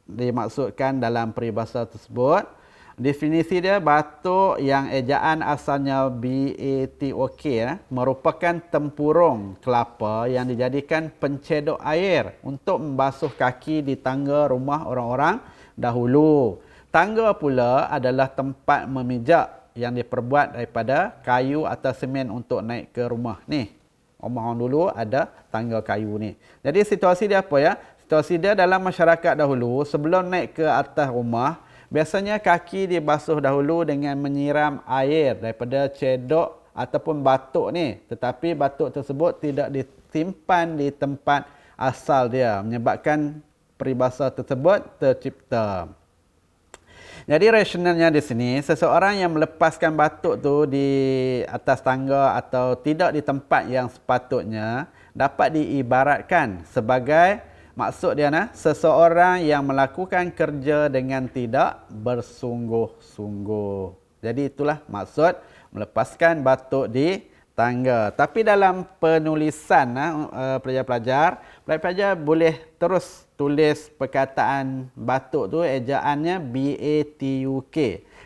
dimaksudkan dalam peribahasa tersebut? Definisi dia, batuk yang ejaan asalnya B-A-T-O-K merupakan tempurung kelapa yang dijadikan pencedok air untuk membasuh kaki di tangga rumah orang-orang dahulu. Tangga pula adalah tempat memijak yang diperbuat daripada kayu atau semen untuk naik ke rumah. Ni, rumah orang dulu ada tangga kayu ni. Jadi situasi dia apa ya? Situasi dia dalam masyarakat dahulu, sebelum naik ke atas rumah, biasanya kaki dibasuh dahulu dengan menyiram air daripada cedok ataupun batuk ni. Tetapi batuk tersebut tidak disimpan di tempat asal dia, menyebabkan peribahasa tersebut tercipta. Jadi rasionalnya di sini, seseorang yang melepaskan batuk tu di atas tangga atau tidak di tempat yang sepatutnya dapat diibaratkan sebagai maksud dia seseorang yang melakukan kerja dengan tidak bersungguh-sungguh. Jadi itulah maksud melepaskan batuk di tangga. Tapi dalam penulisan pelajar-pelajar boleh terus tulis perkataan batuk tu ejaannya B-A-T-U-K.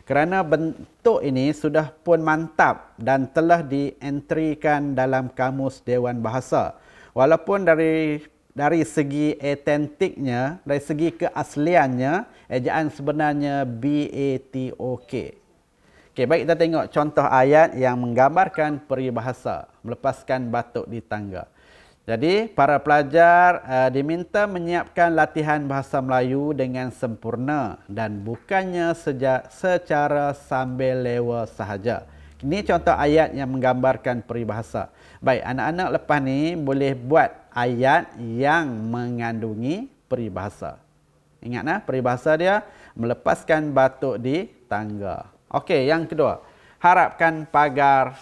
Kerana bentuk ini sudah pun mantap dan telah dientrikan dalam Kamus Dewan Bahasa. Walaupun dari segi autentiknya, dari segi keasliannya, ejaan sebenarnya B-A-T-O-K. Okey, baik kita tengok contoh ayat yang menggambarkan peribahasa melepaskan batuk di tangga. Jadi, para pelajar diminta menyiapkan latihan bahasa Melayu dengan sempurna dan bukannya secara sambil lewa sahaja. Ini contoh ayat yang menggambarkan peribahasa. Baik, anak-anak lepas ni boleh buat ayat yang mengandungi peribahasa. Ingat peribahasa dia melepaskan batuk di tangga. Okey, yang kedua. Harapkan pagar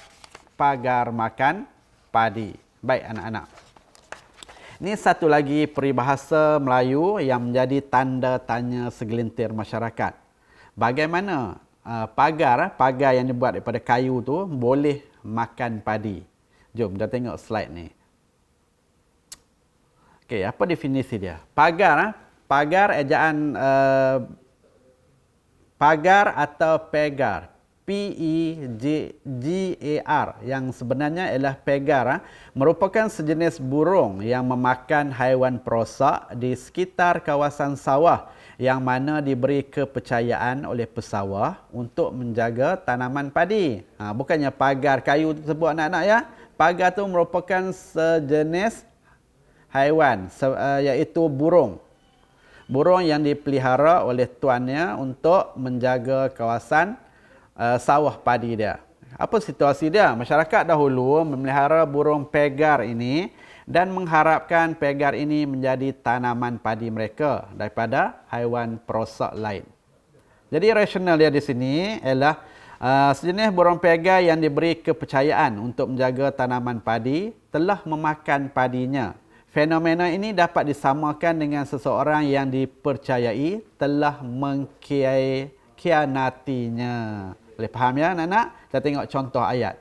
makan padi. Baik anak-anak. Ini satu lagi peribahasa Melayu yang menjadi tanda tanya segelintir masyarakat. Bagaimana pagar yang dibuat daripada kayu tu boleh makan padi? Jom kita tengok slide ni. Okey, apa definisi dia? Pagar ejaan pagar atau pegar. P-E-G-A-R yang sebenarnya ialah pegar merupakan sejenis burung yang memakan haiwan perosak di sekitar kawasan sawah yang mana diberi kepercayaan oleh pesawah untuk menjaga tanaman padi. Bukannya pagar kayu tersebut anak-anak ya, Pagar tu merupakan sejenis haiwan, iaitu burung. Burung yang dipelihara oleh tuannya untuk menjaga kawasan sawah padi dia. Apa situasi dia? Masyarakat dahulu memelihara burung pegar ini dan mengharapkan pegar ini menjadi tanaman padi mereka daripada haiwan perosak lain. Jadi rasional dia di sini ialah sejenis burung pegar yang diberi kepercayaan untuk menjaga tanaman padi telah memakan padinya. Fenomena ini dapat disamakan dengan seseorang yang dipercayai telah mengkhianatinya. Boleh faham ya anak-anak? Kita tengok contoh ayat.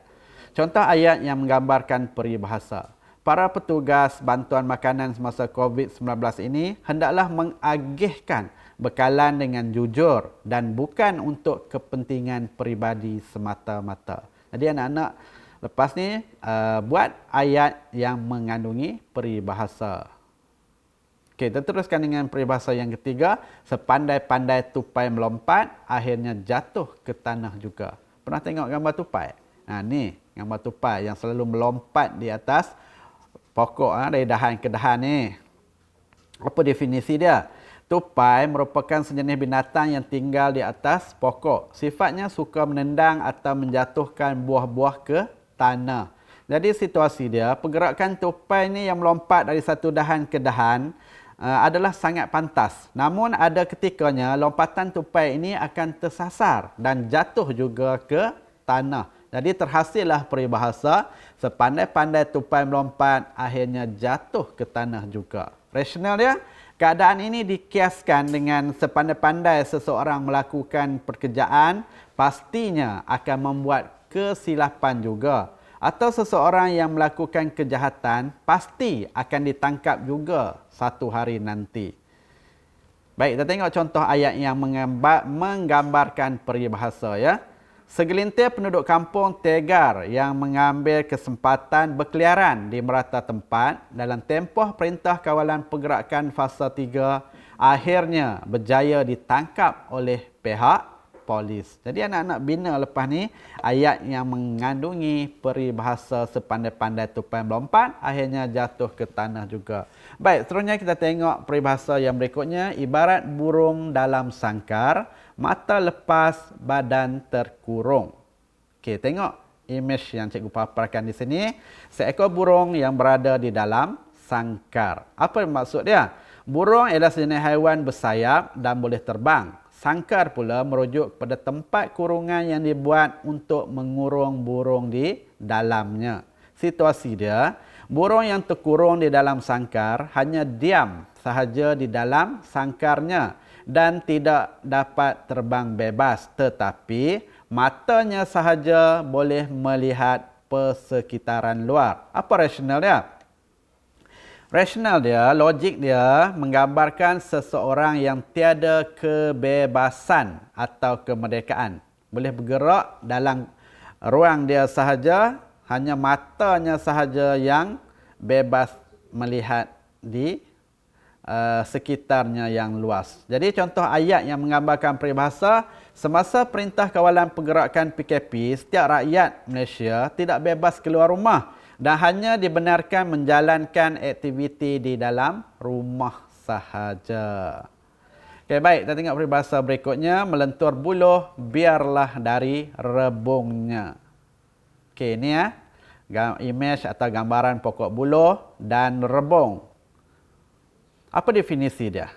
Contoh ayat yang menggambarkan peribahasa. Para petugas bantuan makanan semasa COVID-19 ini hendaklah mengagihkan bekalan dengan jujur dan bukan untuk kepentingan peribadi semata-mata. Jadi anak-anak lepas ni buat ayat yang mengandungi peribahasa. Okey, kita teruskan dengan peribahasa yang ketiga. Sepandai-pandai tupai melompat, akhirnya jatuh ke tanah juga. Pernah tengok gambar tupai? Ni gambar tupai yang selalu melompat di atas pokok dari dahan ke dahan ni. Apa definisi dia? Tupai merupakan sejenis binatang yang tinggal di atas pokok. Sifatnya suka menendang atau menjatuhkan buah-buah ke tanah. Jadi situasi dia, pergerakan tupai ni yang melompat dari satu dahan ke dahan adalah sangat pantas. Namun ada ketikanya lompatan tupai ini akan tersasar dan jatuh juga ke tanah. Jadi terhasillah peribahasa, sepandai-pandai tupai melompat, akhirnya jatuh ke tanah juga. Rasional dia, keadaan ini dikiaskan dengan sepandai-pandai seseorang melakukan pekerjaan, pastinya akan membuat kesilapan juga. Atau seseorang yang melakukan kejahatan, pasti akan ditangkap juga satu hari nanti. Baik, kita tengok contoh ayat yang menggambarkan peribahasa ya. Segelintir penduduk kampung tegar yang mengambil kesempatan berkeliaran di merata tempat dalam tempoh perintah kawalan pergerakan fasa 3 akhirnya berjaya ditangkap oleh pihak polis. Jadi anak-anak bina lepas ni ayat yang mengandungi peribahasa sepandai-pandai tupai melompat akhirnya jatuh ke tanah juga. Baik, seterusnya kita tengok peribahasa yang berikutnya. Ibarat burung dalam sangkar, mata lepas, badan terkurung. Okey, tengok image yang cikgu paparkan di sini. Seekor burung yang berada di dalam sangkar. Apa maksud dia? Burung adalah sejenis haiwan bersayap dan boleh terbang. Sangkar pula merujuk kepada tempat kurungan yang dibuat untuk mengurung burung di dalamnya. Situasi dia, burung yang terkurung di dalam sangkar hanya diam sahaja di dalam sangkarnya dan tidak dapat terbang bebas, tetapi matanya sahaja boleh melihat persekitaran luar. Apa rasional dia? Rasional dia, logik dia menggambarkan seseorang yang tiada kebebasan atau kemerdekaan. Boleh bergerak dalam ruang dia sahaja, hanya matanya sahaja yang bebas melihat di sekitarnya yang luas. Jadi contoh ayat yang menggambarkan peribahasa, semasa perintah kawalan pergerakan PKP, setiap rakyat Malaysia tidak bebas keluar rumah dan hanya dibenarkan menjalankan aktiviti di dalam rumah sahaja. Okey, baik, kita tengok peribahasa berikutnya. Melentur buluh, biarlah dari rebungnya. Okey, ini image atau gambaran pokok buluh dan rebung. Apa definisi dia?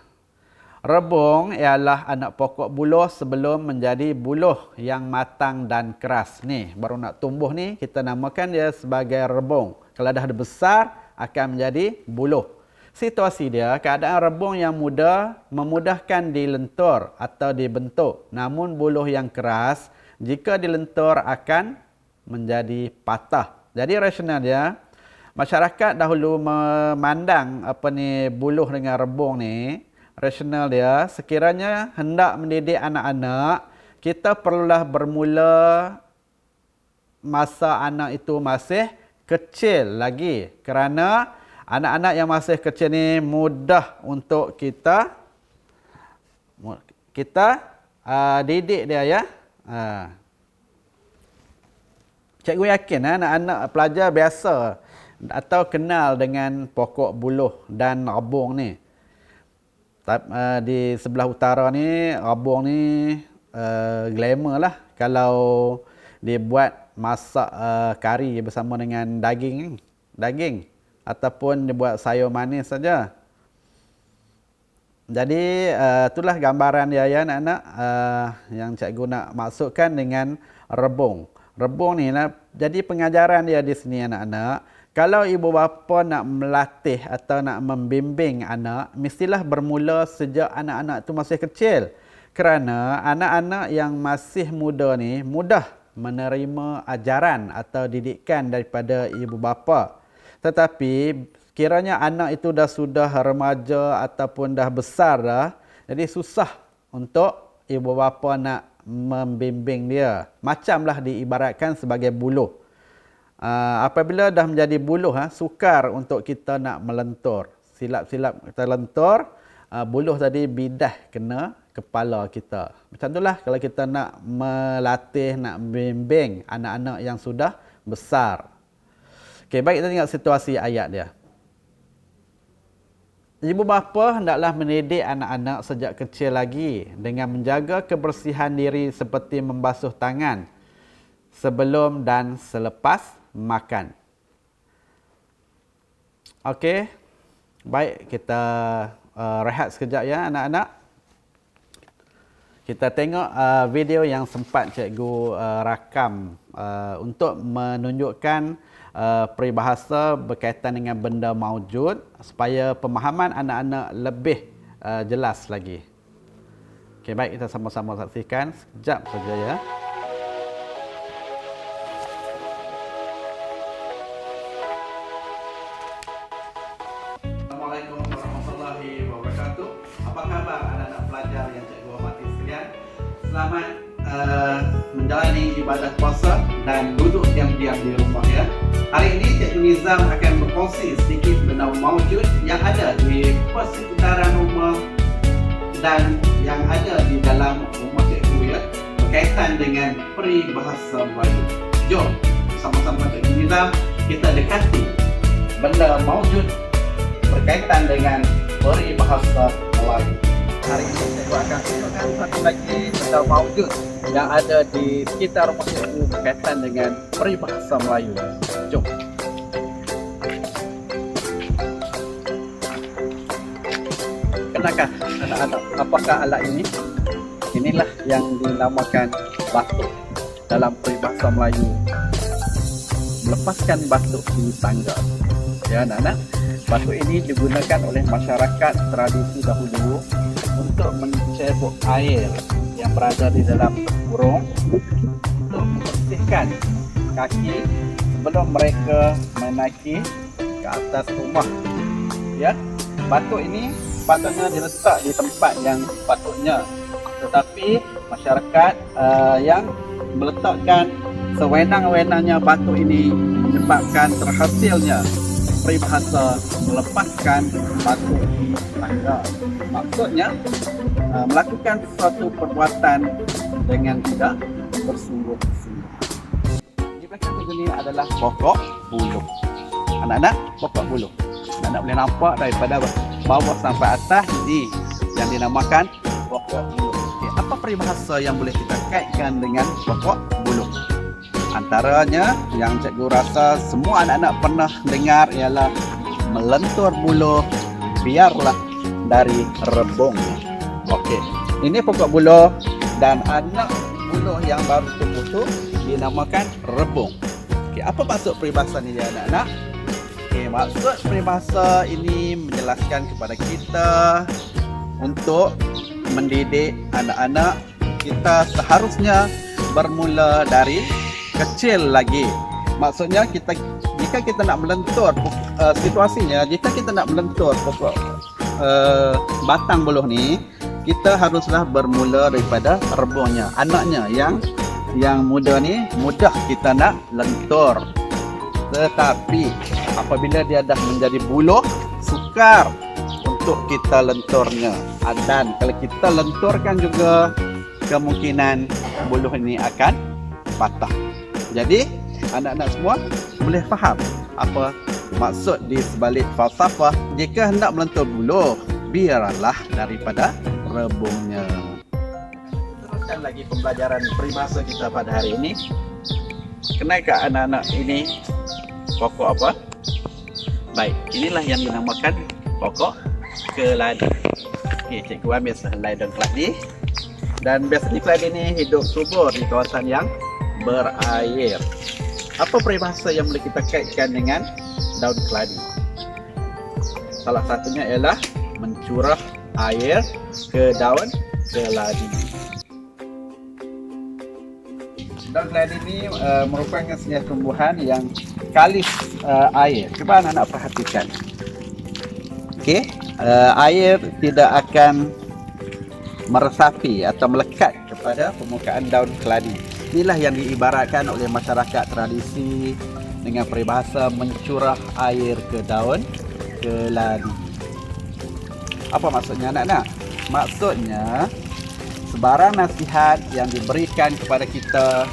Rebung ialah anak pokok buluh sebelum menjadi buluh yang matang dan keras. Ni, baru nak tumbuh ni, kita namakan dia sebagai rebung. Kalau dah besar, akan menjadi buluh. Situasi dia, keadaan rebung yang muda memudahkan dilentur atau dibentuk. Namun buluh yang keras, jika dilentur akan menjadi patah. Jadi rasional dia, masyarakat dahulu memandang buluh dengan rebung ni, rasional dia, sekiranya hendak mendidik anak-anak, kita perlulah bermula masa anak itu masih kecil lagi. Kerana anak-anak yang masih kecil ni mudah untuk kita didik dia ya. Cikgu yakin anak-anak pelajar biasa atau kenal dengan pokok buluh dan rebung ni. Di sebelah utara ni, rebung ni glamour lah kalau dibuat masak kari bersama dengan daging ataupun dibuat sayur manis saja. Jadi itulah gambaran dia ya anak-anak yang cikgu nak maksudkan dengan rebung. Rebung ni lah, jadi pengajaran dia di sini anak-anak. Kalau ibu bapa nak melatih atau nak membimbing anak, mestilah bermula sejak anak-anak tu masih kecil. Kerana anak-anak yang masih muda ni mudah menerima ajaran atau didikan daripada ibu bapa. Tetapi kiranya anak itu sudah remaja ataupun dah besar dah, jadi susah untuk ibu bapa nak membimbing dia. Macamlah diibaratkan sebagai buluh. Apabila dah menjadi buluh, sukar untuk kita nak melentur. Silap-silap kita lentur, buluh tadi bidah kena kepala kita. Macam itulah kalau kita nak melatih, nak membimbing anak-anak yang sudah besar. Okey, baik, kita tengok situasi ayat dia. Ibu bapa hendaklah mendidik anak-anak sejak kecil lagi dengan menjaga kebersihan diri seperti membasuh tangan sebelum dan selepas makan. Okey, baik, kita rehat sekejap ya anak-anak. Kita tengok video yang sempat cikgu rakam untuk menunjukkan peribahasa berkaitan dengan benda maujud supaya pemahaman anak-anak lebih jelas lagi. Okey, baik, kita sama-sama saksikan sekejap saja ya. Assalamualaikum warahmatullahi wabarakatuh. Apa khabar anak-anak pelajar yang cikgu hormati sekalian? Selamat menjalani ibadah puasa dan duduk diam-diam di rumah ya. Hari ini Cikgu Nizam akan berkongsi sedikit benda maujud yang ada di persekitaran rumah dan yang ada di dalam rumah cikgu ya, berkaitan dengan peribahasa Melayu. Jom sama-sama Cikgu Nizam kita dekati benda maujud berkaitan dengan peribahasa Melayu. Hari ini cikgu akan tunjukkan satu lagi benda maujud yang ada di sekitar rumah cikgu berkaitan dengan peribahasa Melayu. Jom. Kenalkan anak-anak, apakah alat ini? Inilah yang dinamakan batuk dalam peribahasa Melayu. Melepaskan batuk di tangga. Ya anak-anak, batuk ini digunakan oleh masyarakat tradisi dahulu untuk mencebok air yang berada di dalam burung untuk membersihkan kaki sebelum mereka menaiki ke atas rumah. Ya, batuk ini patutnya diletak di tempat yang patutnya, tetapi masyarakat yang meletakkan sewenang-wenangnya batuk ini menyebabkan terhasilnya peribahasa melepaskan batuk di tangga. Maksudnya melakukan sesuatu perbuatan dengan tidak bersungguh-sungguh. Di belakang ini adalah pokok buluh. Anak-anak, pokok buluh. Anak-anak boleh nampak daripada bawah sampai atas ini yang dinamakan pokok buluh. Okay, apa peribahasa yang boleh kita kaitkan dengan pokok buluh? Antaranya yang cikgu rasa semua anak-anak pernah dengar ialah melentur buluh biarlah dari rebung. Okey, ini pokok buluh dan anak buluh yang baru tumbuh tu dinamakan rebung. Okey, apa maksud peribahasa ni ya anak-anak? Okey, maksud peribahasa ini menjelaskan kepada kita untuk mendidik anak-anak kita seharusnya bermula dari kecil lagi. Maksudnya jika kita nak melentur situasinya, jika kita nak melentur pokok batang buluh ni, kita haruslah bermula daripada rebungnya, anaknya yang muda ni mudah kita nak lentur. Tetapi apabila dia dah menjadi buluh, sukar untuk kita lenturnya. Dan kalau kita lenturkan juga, kemungkinan buluh ini akan patah. Jadi anak-anak semua boleh faham apa maksud di sebalik falsafah. Jika hendak melentur buluh, biarlah daripada rebungnya. Teruskan lagi pembelajaran peribahasa kita pada hari ini. Kenalkah anak-anak ini pokok apa? Baik, inilah yang dinamakan pokok keladi. Okey, cikgu ambil sehelai daun keladi. Dan biasanya keladi ini hidup subur di kawasan yang berair. Apa peribahasa yang boleh kita kaitkan dengan daun keladi? Salah satunya ialah mencurah air ke daun keladi. Daun keladi ini merupakan sejenis tumbuhan yang kalis air. Cuba anak-anak perhatikan. Okey, air tidak akan meresapi atau melekat kepada permukaan daun keladi. Inilah yang diibaratkan oleh masyarakat tradisi dengan peribahasa mencurah air ke daun keladi. Apa maksudnya anak-anak? Maksudnya sebarang nasihat yang diberikan kepada kita,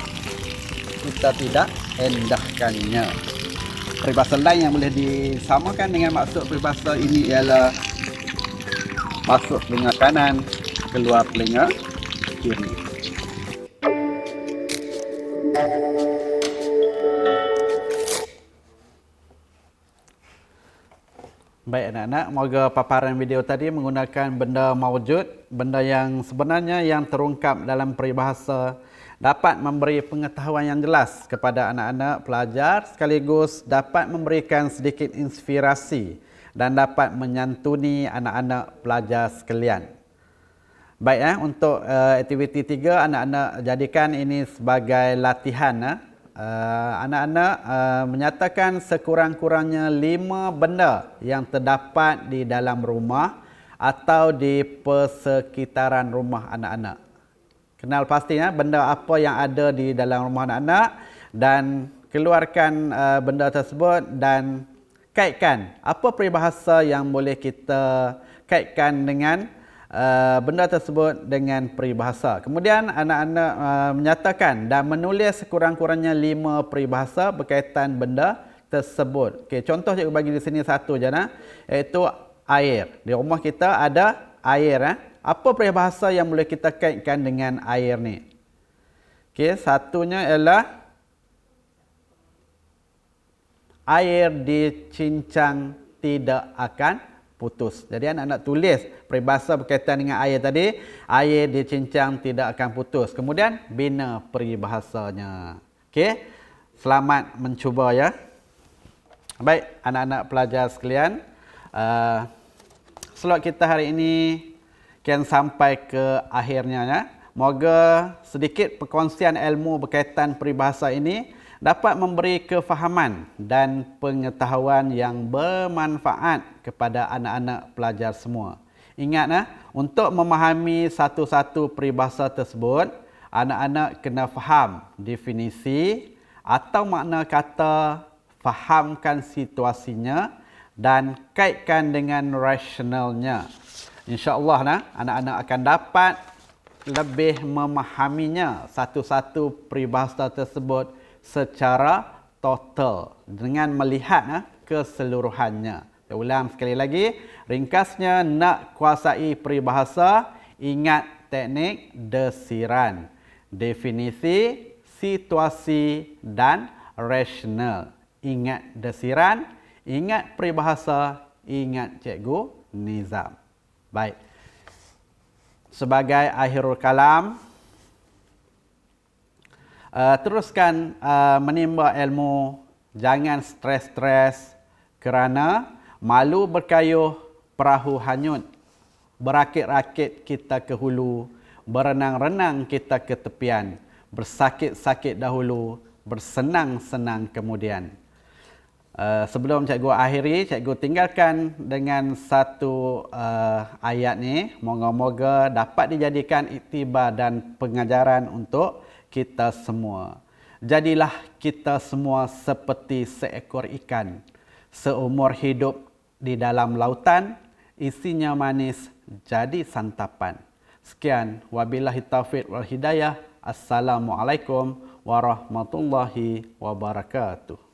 kita tidak endahkannya. Peribahasa lain yang boleh disamakan dengan maksud peribahasa ini ialah masuk telinga kanan, keluar telinga kiri. Baik anak-anak, moga paparan video tadi menggunakan benda maujud, benda yang sebenarnya yang terungkap dalam peribahasa dapat memberi pengetahuan yang jelas kepada anak-anak pelajar sekaligus dapat memberikan sedikit inspirasi dan dapat menyantuni anak-anak pelajar sekalian. Baik, untuk aktiviti 3, anak-anak jadikan ini sebagai latihan. Anak-anak menyatakan sekurang-kurangnya 5 benda yang terdapat di dalam rumah atau di persekitaran rumah anak-anak. Kenal pastinya benda apa yang ada di dalam rumah anak-anak dan keluarkan benda tersebut dan kaitkan apa peribahasa yang boleh kita kaitkan dengan benda tersebut dengan peribahasa. Kemudian anak-anak menyatakan dan menulis sekurang-kurangnya 5 peribahasa berkaitan benda tersebut. Okey, contoh cikgu bagi di sini satu je iaitu air. Di rumah kita ada air. Apa peribahasa yang boleh kita kaitkan dengan air ni? Okey, satunya ialah air dicincang tidak akan putus. Jadi anak-anak tulis peribahasa berkaitan dengan air tadi. Air dicincang tidak akan putus. Kemudian bina peribahasanya. Okey. Selamat mencuba ya. Baik anak-anak pelajar sekalian. Slot kita hari ini kian sampai ke akhirnya ya. Moga sedikit perkongsian ilmu berkaitan peribahasa ini dapat memberi kefahaman dan pengetahuan yang bermanfaat kepada anak-anak pelajar semua. Ingat, untuk memahami satu-satu peribahasa tersebut, anak-anak kena faham definisi atau makna kata, fahamkan situasinya dan kaitkan dengan rasionalnya. InsyaAllah, anak-anak akan dapat lebih memahaminya satu-satu peribahasa tersebut secara total dengan melihat keseluruhannya. Saya ulang sekali lagi, ringkasnya nak kuasai peribahasa, ingat teknik desiran, definisi, situasi dan rasional. Ingat desiran, ingat peribahasa, ingat cikgu Nizam. Baik. Sebagai akhirul kalam, teruskan menimba ilmu, jangan stres-stres kerana malu berkayuh perahu hanyut, berakit-rakit kita ke hulu, berenang-renang kita ke tepian, bersakit-sakit dahulu, bersenang-senang kemudian. Sebelum cikgu akhiri, cikgu tinggalkan dengan satu ayat ni, moga-moga dapat dijadikan iktibar dan pengajaran untuk kita semua. Jadilah kita semua seperti seekor ikan, seumur hidup di dalam lautan, isinya manis jadi santapan. Sekian, wabillahi taufiq wal hidayah. Assalamualaikum warahmatullahi wabarakatuh.